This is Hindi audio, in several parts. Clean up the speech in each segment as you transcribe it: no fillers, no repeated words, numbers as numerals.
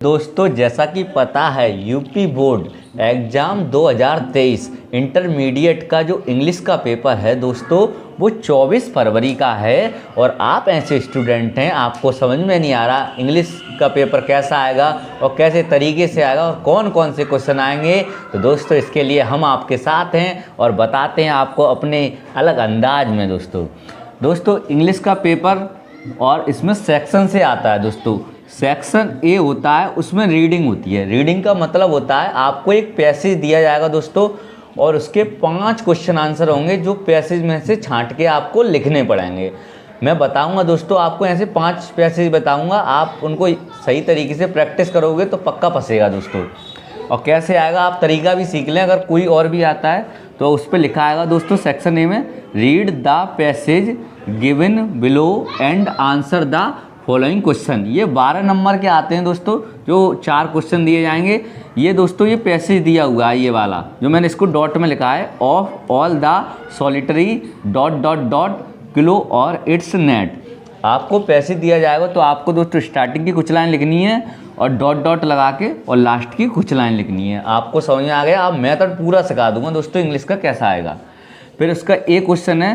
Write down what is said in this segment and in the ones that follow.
दोस्तों जैसा कि पता है यूपी बोर्ड एग्ज़ाम 2023 इंटरमीडिएट का जो इंग्लिश का पेपर है दोस्तों वो 24 फरवरी का है। और आप ऐसे स्टूडेंट हैं आपको समझ में नहीं आ रहा इंग्लिश का पेपर कैसा आएगा और कैसे तरीके से आएगा और कौन कौन से क्वेश्चन आएंगे। तो दोस्तों इसके लिए हम आपके साथ हैं और बताते हैं आपको अपने अलग अंदाज में। दोस्तों इंग्लिश का पेपर और इसमें सेक्शन से आता है। दोस्तों सेक्शन ए होता है, उसमें रीडिंग होती है। रीडिंग का मतलब होता है आपको एक पैसेज दिया जाएगा दोस्तों और उसके 5 क्वेश्चन आंसर होंगे जो पैसेज में से छांट के आपको लिखने पड़ेंगे। मैं बताऊंगा दोस्तों आपको ऐसे 5 पैसेज बताऊंगा, आप उनको सही तरीके से प्रैक्टिस करोगे तो पक्का फंसेगा दोस्तों। और कैसे आएगा आप तरीका भी सीख लें, अगर कोई और भी आता है तो उस पर लिखा आएगा दोस्तों सेक्शन ए में read the passage given below and answer the following question. ये 12 नंबर के आते हैं दोस्तों, जो 4 क्वेश्चन दिए जाएंगे। ये दोस्तों ये पैसेज दिया हुआ है, ये वाला जो मैंने इसको डॉट में लिखा है, of all the solitary dot dot dot kilo और इट्स नेट। आपको पैसेज दिया जाएगा तो आपको दोस्तों स्टार्टिंग की कुछ लाइन लिखनी है और डॉट डॉट लगा के और लास्ट की कुछ लाइन लिखनी है। आपको समझ में आ गया? आप मेथड पूरा सिखा दूंगा दोस्तों इंग्लिश का कैसा आएगा। फिर उसका एक क्वेश्चन है,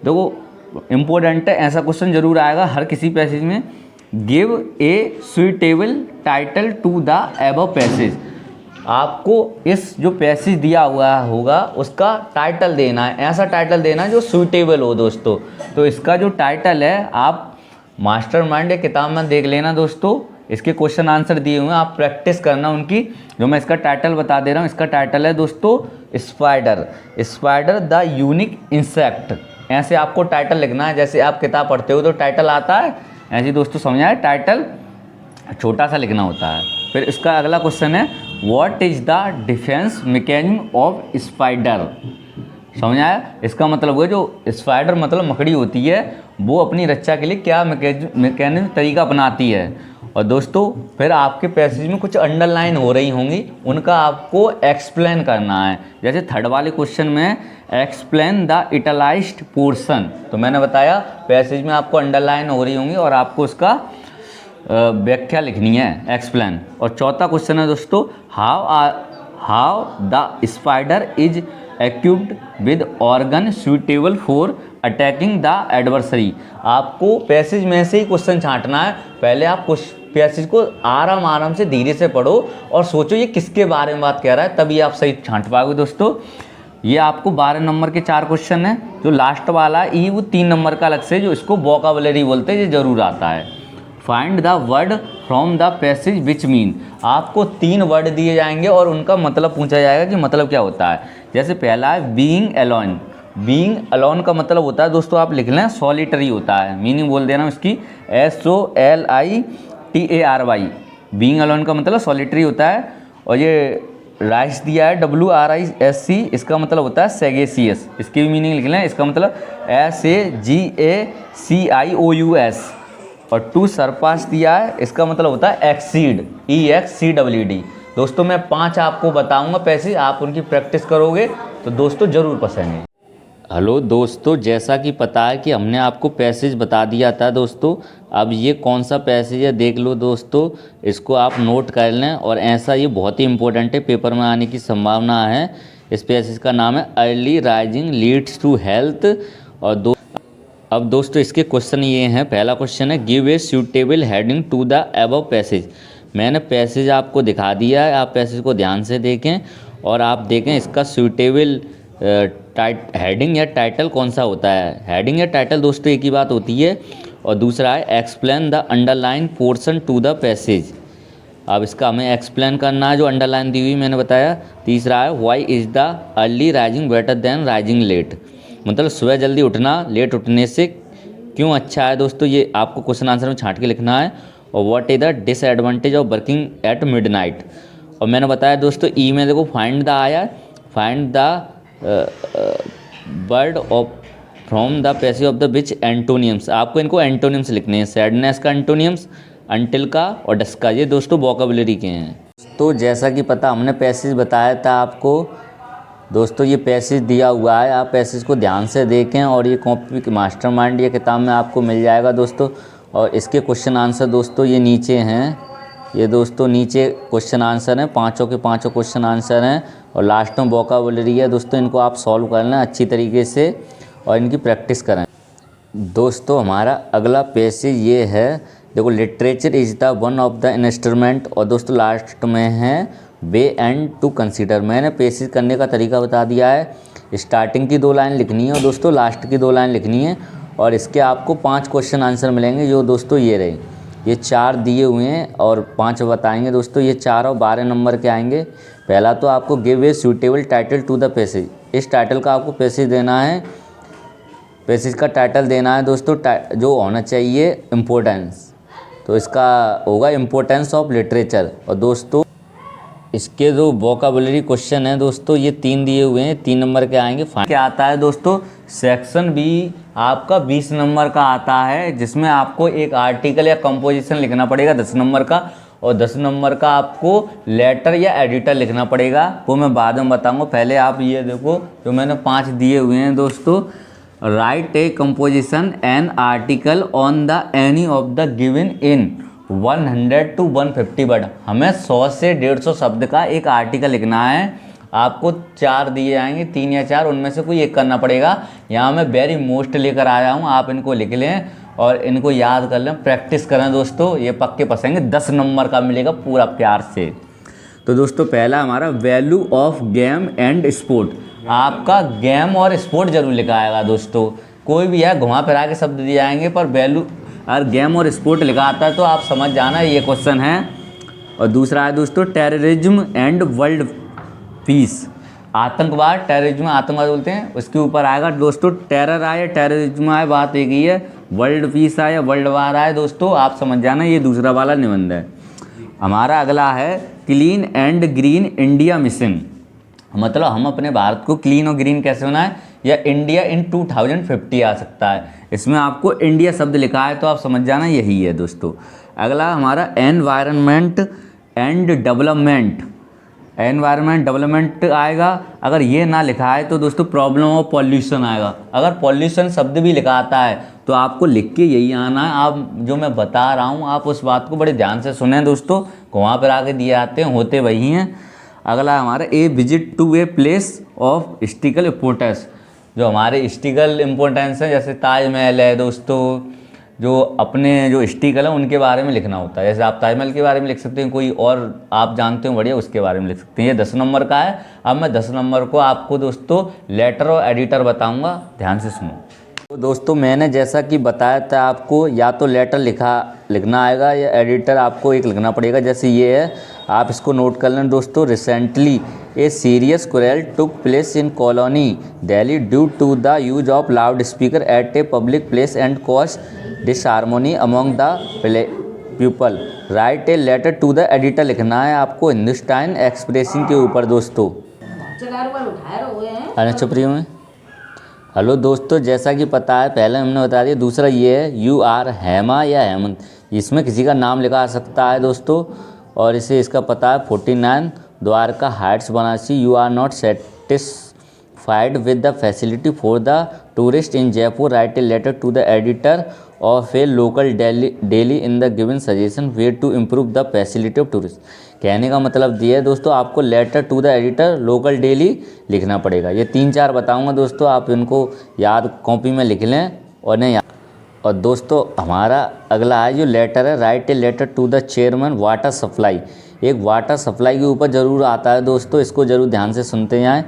देखो इम्पोर्टेंट है, ऐसा क्वेश्चन जरूर आएगा हर किसी पैसेज में। Give a suitable title to the above passage. आपको इस जो पैसेज दिया हुआ होगा उसका टाइटल देना है, ऐसा टाइटल देना है जो सुइटेबल हो दोस्तों। तो इसका जो टाइटल है आप मास्टरमाइंड या किताब में देख लेना दोस्तों, इसके क्वेश्चन आंसर दिए हुए हैं, आप प्रैक्टिस करना उनकी। जो मैं इसका टाइटल बता दे रहा हूँ, इसका टाइटल है दोस्तों स्पाइडर द यूनिक इंसेक्ट। ऐसे आपको टाइटल लिखना है, जैसे आप किताब पढ़ते हो तो टाइटल आता है, ऐसे दोस्तों समझ आए, टाइटल छोटा सा लिखना होता है। फिर इसका अगला क्वेश्चन है what is the defence mechanism of spider. समझ आया? इसका मतलब हुआ जो स्पाइडर मतलब मकड़ी होती है वो अपनी रक्षा के लिए क्या मैकेनिज्म तरीका अपनाती है। और दोस्तों फिर आपके पैसेज में कुछ अंडरलाइन हो रही होंगी, उनका आपको एक्सप्लेन करना है। जैसे थर्ड वाले क्वेश्चन में एक्सप्लेन द इटलाइज्ड पोर्शन, तो मैंने बताया पैसेज में आपको अंडरलाइन हो रही होंगी और आपको उसका व्याख्या लिखनी है, एक्सप्लेन। और चौथा क्वेश्चन है दोस्तों how the spider is equipped with organ suitable for attacking the adversary. आपको पैसेज में से ही क्वेश्चन छांटना है। पहले आप पैसेज को आराम से धीरे से पढ़ो और सोचो ये किसके बारे में बात कह रहा है, तभी आप सही छांट पाओगे दोस्तों। ये आपको 12 नंबर के 4 क्वेश्चन है। जो लास्ट वाला ई वो 3 नंबर का अलग से, जो इसको वोकैबुलरी बोलते हैं, ये जरूर आता है। Find the word from the passage which mean. आपको 3 वर्ड दिए जाएंगे और उनका मतलब पूछा जाएगा कि मतलब क्या होता है। जैसे पहला है बीइंग अलोन। बीइंग अलोन का मतलब होता है दोस्तों, आप लिख लें सॉलिटरी होता है। मीनिंग बोल देना इसकी SOLITARY। बीइंग अलोन का मतलब सॉलिटरी होता है। और ये राइस दिया है WRISC, इसका मतलब होता है सेगेसियस। इसकी भी मीनिंग लिख लें, इसका मतलब SAGACIOUS। और टू सरपास दिया है, इसका मतलब होता है एक्सीड, EXCEED। दोस्तों मैं 5 आपको बताऊंगा पैसेज, आप उनकी प्रैक्टिस करोगे तो दोस्तों ज़रूर पसंद। हेलो दोस्तों, जैसा कि पता है कि हमने आपको पैसेज बता दिया था दोस्तों, अब ये कौन सा पैसेज है देख लो दोस्तों, इसको आप नोट कर लें। और ऐसा ये बहुत ही इंपॉर्टेंट है, पेपर में आने की संभावना है। इस पैसेज का नाम है early rising leads to health. और अब दोस्तों इसके क्वेश्चन ये हैं। पहला क्वेश्चन है give a suitable heading to the above passage. मैंने पैसेज आपको दिखा दिया है, आप पैसेज को ध्यान से देखें और आप देखें इसका सूटेबल हेडिंग या टाइटल कौन सा होता है। हेडिंग या टाइटल दोस्तों एक ही बात होती है। और दूसरा है explain the underline portion to the passage. अब इसका हमें एक्सप्लेन करना है जो अंडरलाइन दी हुई मैंने बताया। तीसरा है why is the early rising better than rising late. मतलब सुबह जल्दी उठना लेट उठने से क्यों अच्छा है दोस्तों, ये आपको क्वेश्चन आंसर में छांट के लिखना है। और what is the disadvantage of working at midnight. और मैंने बताया दोस्तों ई में देखो फाइंड द आया, find the word of from the passage of the which एंटोनियम्स। आपको इनको एंटोनियम्स लिखने हैं। सैडनेस का एंटोनियम्स, अनटिल का और डस का, ये दोस्तों वोकैबुलरी के हैं। तो जैसा कि पता हमने पैसेज बताया था आपको दोस्तों, ये पैसेज दिया हुआ है, आप पैसेज को ध्यान से देखें और ये कॉपी मास्टरमाइंड या किताब में आपको मिल जाएगा दोस्तों। और इसके क्वेश्चन आंसर दोस्तों ये नीचे हैं, ये दोस्तों नीचे क्वेश्चन आंसर हैं, पाँचों के पाँचों क्वेश्चन आंसर हैं और लास्ट में वोकैबुलरी है दोस्तों। इनको आप सॉल्व कर लें अच्छी तरीके से और इनकी प्रैक्टिस करें। दोस्तों हमारा अगला पैसेज ये है, देखो literature is the one of the instrument, और दोस्तों लास्ट में है वे एंड टू कंसीडर। मैंने पैसेज करने का तरीका बता दिया है। स्टार्टिंग की 2 लाइन लिखनी है और दोस्तों लास्ट की 2 लाइन लिखनी है, और इसके आपको 5 क्वेश्चन आंसर मिलेंगे, जो दोस्तों ये रहे। ये 4 दिए हुए हैं और 5 बताएंगे दोस्तों। ये 4 और 12 नंबर के आएंगे। पहला तो आपको give a suitable title to the passage, इस टाइटल का आपको पैसेज देना है। पैसेज का टाइटल देना है दोस्तों जो होना चाहिए इम्पोर्टेंस, तो इसका होगा इम्पोर्टेंस ऑफ लिटरेचर। और दोस्तों इसके जो वोकैबुलरी क्वेश्चन है दोस्तों ये 3 दिए हुए हैं, 3 नंबर के आएंगे। क्या आता है दोस्तों, सेक्शन बी आपका 20 नंबर का आता है, जिसमें आपको एक आर्टिकल या कंपोजिशन लिखना पड़ेगा 10 नंबर का, और 10 नंबर का आपको लेटर या एडिटर लिखना पड़ेगा, वो मैं बाद में बताऊंगा। पहले आप ये देखो जो मैंने 5 दिए हुए हैं दोस्तों। Right A composition an article on the any of the given in 100 to 150 word. हमें 100 से 150 शब्द का एक आर्टिकल लिखना है। आपको 4 दिए आएंगे, 3 या 4, उनमें से कोई एक करना पड़ेगा। यहाँ मैं वेरी मोस्ट लेकर आया हूँ, आप इनको लिख लें और इनको याद कर लें, प्रैक्टिस करें दोस्तों, ये पक्के पसेंगे। 10 नंबर का मिलेगा पूरा प्यार से। तो दोस्तों पहला हमारा value of game and sport, आपका गेम और स्पोर्ट जरूर लिखा आएगा दोस्तों। कोई भी है घुमा फिरा के शब्द दिए आएंगे, पर वैल्यू अगर गेम और स्पोर्ट लिखा आता है तो आप समझ जाना ये क्वेश्चन है। और दूसरा है दोस्तों टेररिज्म एंड वर्ल्ड पीस, आतंकवाद, टेररिज्म आतंकवाद बोलते हैं, उसके ऊपर आएगा दोस्तों। टेरर आए टेररिज्म आए बात एक ही है, वर्ल्ड पीस आए वर्ल्ड वार आए दोस्तों, आप समझ जाना ये दूसरा वाला निबंध है। हमारा अगला है clean and green India mission, मतलब हम अपने भारत को क्लीन और ग्रीन कैसे बनाएं, या इंडिया इन 2050 आ सकता है। इसमें आपको इंडिया शब्द लिखा है तो आप समझ जाना यही है दोस्तों। अगला हमारा environment and development, environment development आएगा। अगर ये ना लिखा है तो दोस्तों प्रॉब्लम ऑफ पॉल्यूशन आएगा। अगर पॉल्यूशन शब्द भी लिखा आता है तो आपको लिख के यही आना है। आप जो मैं बता रहा हूँ आप उस बात को बड़े ध्यान से सुने दोस्तों, वहाँ पर आके दिए आते हैं, होते वही हैं। अगला हमारा a visit to a place of historical importance, जो हमारे हिस्टोरिकल इम्पोर्टेंस है, जैसे ताजमहल है दोस्तों, जो अपने जो हिस्टोरिकल है उनके बारे में लिखना होता है। जैसे आप ताजमहल के बारे में लिख सकते हैं, कोई और आप जानते हो बढ़िया उसके बारे में लिख सकते हैं। ये 10 नंबर का है। अब मैं 10 नंबर को आपको दोस्तों लेटर और एडिटर बताऊंगा, ध्यान से सुनो। तो दोस्तों मैंने जैसा कि बताया था आपको, या तो लेटर लिखना आएगा या एडिटर आपको एक लिखना पड़ेगा। जैसे ये है, आप इसको नोट कर लें दोस्तों। Recently a serious quarrel took place in colony Delhi due to the use of loud speaker at a public place and cause disharmony among the people. Write a letter to the editor लिखना है आपको हिंदुस्तान एक्सप्रेसिंग के ऊपर दोस्तों। अरे चुप रही हूँ। हेलो दोस्तों, जैसा कि पता है पहले हमने बता दिया। दूसरा ये है यू आर हेमा या हेमंत, इसमें किसी का नाम लिखा आ सकता है दोस्तों। और इसे इसका पता है 49 Dwarka heights Banarasi. You are not satisfied with the facility for the tourist in Jaipur. Write a letter to the editor of a local daily in the given suggestion where to improve the facility of tourist. कहने का मतलब दिया है दोस्तों, आपको letter to the editor local daily लिखना पड़ेगा। ये 3-4 बताऊंगा दोस्तों, आप इनको याद कॉपी में लिख लें और नहीं। और दोस्तों हमारा अगला है जो लेटर है, write a letter to the chairman water supply. एक वाटर सप्लाई के ऊपर ज़रूर आता है दोस्तों, इसको ज़रूर ध्यान से सुनते जाएँ।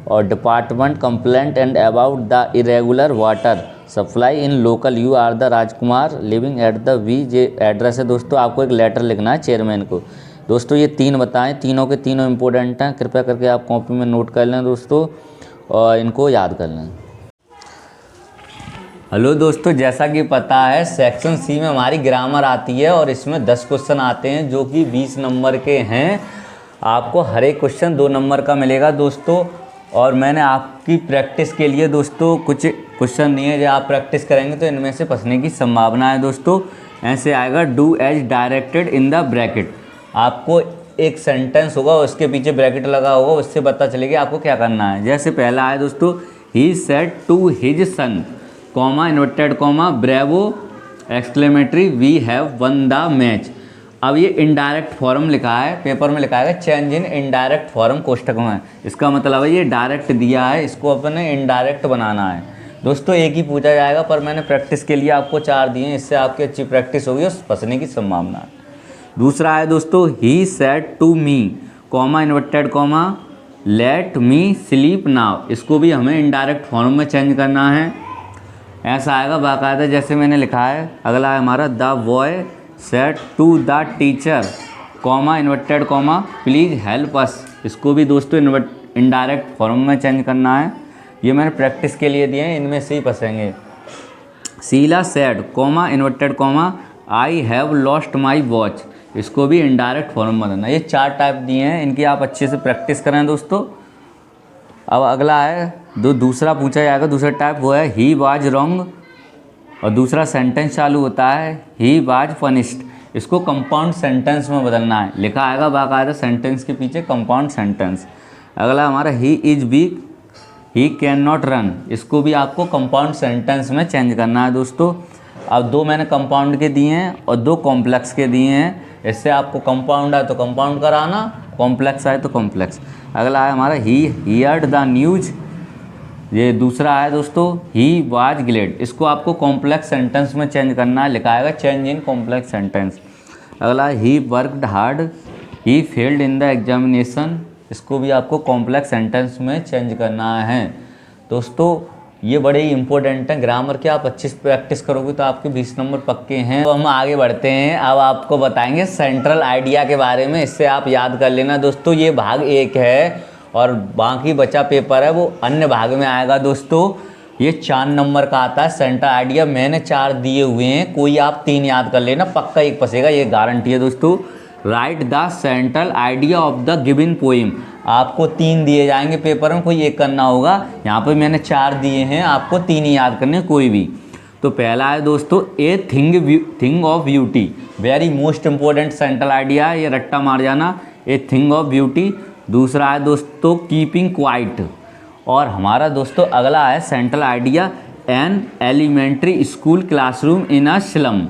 और department complaint and about the irregular water supply in local. You are the Rajkumar living at the V J address है दोस्तों। आपको एक लेटर लिखना है चेयरमैन को दोस्तों। ये 3 बताएं, तीनों के तीनों इंपॉर्टेंट हैं, कृपया करके आप कॉपी में नोट कर लें दोस्तों और इनको याद कर लें। हेलो दोस्तों, जैसा कि पता है सेक्शन सी में हमारी ग्रामर आती है और इसमें 10 क्वेश्चन आते हैं जो कि 20 नंबर के हैं। आपको हर एक क्वेश्चन 2 नंबर का मिलेगा दोस्तों। और मैंने आपकी प्रैक्टिस के लिए दोस्तों कुछ क्वेश्चन दिए हैं, जो आप प्रैक्टिस करेंगे तो इनमें से फंसने की संभावना है दोस्तों। ऐसे आएगा do as directed in the bracket. आपको एक सेंटेंस होगा, उसके पीछे ब्रैकेट लगा होगा, उससे पता चलेगा आपको क्या करना है। जैसे पहला है दोस्तों, he said to his son, comma inverted comma bravo exclamatory we have won the match. अब ये इनडायरेक्ट फॉर्म लिखा है, पेपर में लिखा है चेंज इन इनडायरेक्ट फॉर्म कोष्टक में। इसका मतलब है ये डायरेक्ट दिया है, इसको अपने इनडायरेक्ट बनाना है। दोस्तों एक ही पूछा जाएगा, पर मैंने प्रैक्टिस के लिए आपको 4 दिए हैं, इससे आपकी अच्छी प्रैक्टिस होगी और फंसने की संभावना है। दूसरा है दोस्तों he said to me, comma inverted comma, let me sleep now. इसको भी हमें इनडायरेक्ट फॉर्म में चेंज करना है। ऐसा आएगा बाकायदा जैसे मैंने लिखा है। अगला है हमारा the boy said to the teacher, comma inverted comma, please help us. इसको भी दोस्तों इनडायरेक्ट फॉर्म में चेंज करना है। ये मैंने प्रैक्टिस के लिए दिए हैं, इनमें से ही फंसेंगे। Sheela said, comma inverted comma, I have lost my watch. इसको भी इनडायरेक्ट फॉर्म में बनाना। ये 4 टाइप दिए हैं, इनकी आप अच्छे से प्रैक्टिस करें दोस्तों। अब अगला है दूसरा पूछा जाएगा, दूसरा टाइप वो है ही वाज रॉन्ग, और दूसरा सेंटेंस चालू होता है ही वाज फनिश्ड। इसको कंपाउंड सेंटेंस में बदलना है। लिखा आएगा बाकायदा सेंटेंस के पीछे कंपाउंड सेंटेंस। अगला हमारा he is week, he can not run. इसको भी आपको कंपाउंड सेंटेंस में चेंज करना है दोस्तों। अब 2 मैंने कंपाउंड के दिए हैं और 2 कॉम्प्लेक्स के दिए हैं। इससे आपको कंपाउंड आए तो कंपाउंड कराना, कॉम्प्लेक्स आए तो कॉम्प्लेक्स। अगला है हमारा ही हियर्ड द न्यूज। ये दूसरा है दोस्तों ही वाज ग्लेड। इसको आपको कॉम्प्लेक्स सेंटेंस में चेंज करना है। लिखा आएगा चेंज इन कॉम्प्लेक्स सेंटेंस। अगला he worked hard, he failed in the examination. इसको भी आपको कॉम्प्लेक्स सेंटेंस में चेंज करना है दोस्तों। ये बड़े ही इंपॉर्टेंट हैं, ग्रामर के आप अच्छे से प्रैक्टिस करोगे तो आपके 20 नंबर पक्के हैं। तो हम आगे बढ़ते हैं। अब आपको बताएंगे सेंट्रल आइडिया के बारे में, इससे आप याद कर लेना दोस्तों। ये भाग 1 है और बाकी बचा पेपर है वो अन्य भाग में आएगा दोस्तों। ये 4 नंबर का आता है सेंट्रल आइडिया। मैंने 4 दिए हुए हैं, कोई आप 3 याद कर लेना, पक्का 1 फंसेगा, ये गारंटी है दोस्तों। Right the central idea of the given poem. आपको 3 दिए जाएंगे पेपर में, कोई 1 करना होगा। यहाँ पे मैंने 4 दिए हैं, आपको 3 ही याद करने, कोई भी। तो पहला है दोस्तों a thing of beauty, very most important central idea, ये रट्टा मार जाना, ए थिंग ऑफ ब्यूटी। दूसरा है दोस्तों कीपिंग क्वाइट। और हमारा दोस्तों अगला है central idea an elementary school classroom in a slum.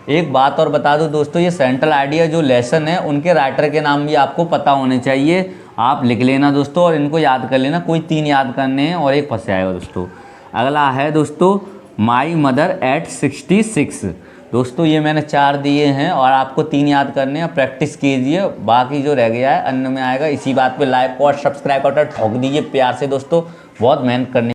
एक बात और बता दूं दोस्तों, ये सेंट्रल आइडिया जो लेसन है उनके राइटर के नाम भी आपको पता होने चाहिए। आप लिख लेना दोस्तों और इनको याद कर लेना, कोई 3 याद करने हैं और 1 फंस जाएगा दोस्तों। अगला है दोस्तों माई मदर एट 66। दोस्तों ये मैंने 4 दिए हैं और आपको 3 याद करने हैं, प्रैक्टिस कीजिए। बाकी जो रह गया है अन्य में आएगा। इसी बात पे लाइक और सब्सक्राइब और ठोक दीजिए प्यार से दोस्तों, बहुत मेहनत करनी